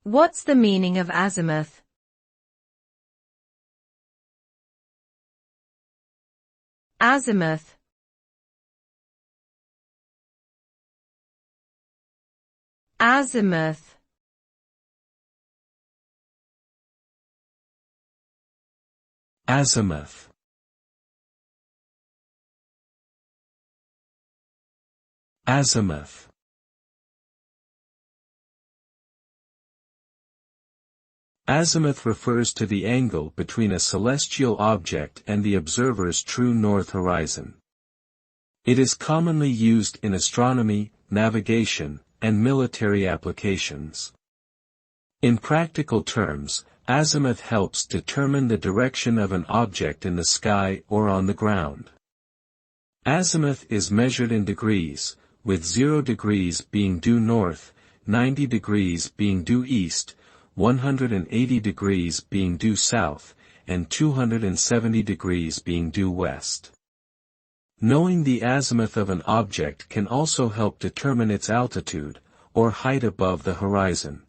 What's the meaning of azimuth? Azimuth. Azimuth. Azimuth. Azimuth. Azimuth refers to the angle between a celestial object and the observer's true north horizon. It is commonly used in astronomy, navigation, and military applications. In practical terms, azimuth helps determine the direction of an object in the sky or on the ground. Azimuth is measured in degrees, with 0 degrees being due north, 90 degrees being due east, 180 degrees being due south, and 270 degrees being due west. Knowing the azimuth of an object can also help determine its altitude, or height above the horizon.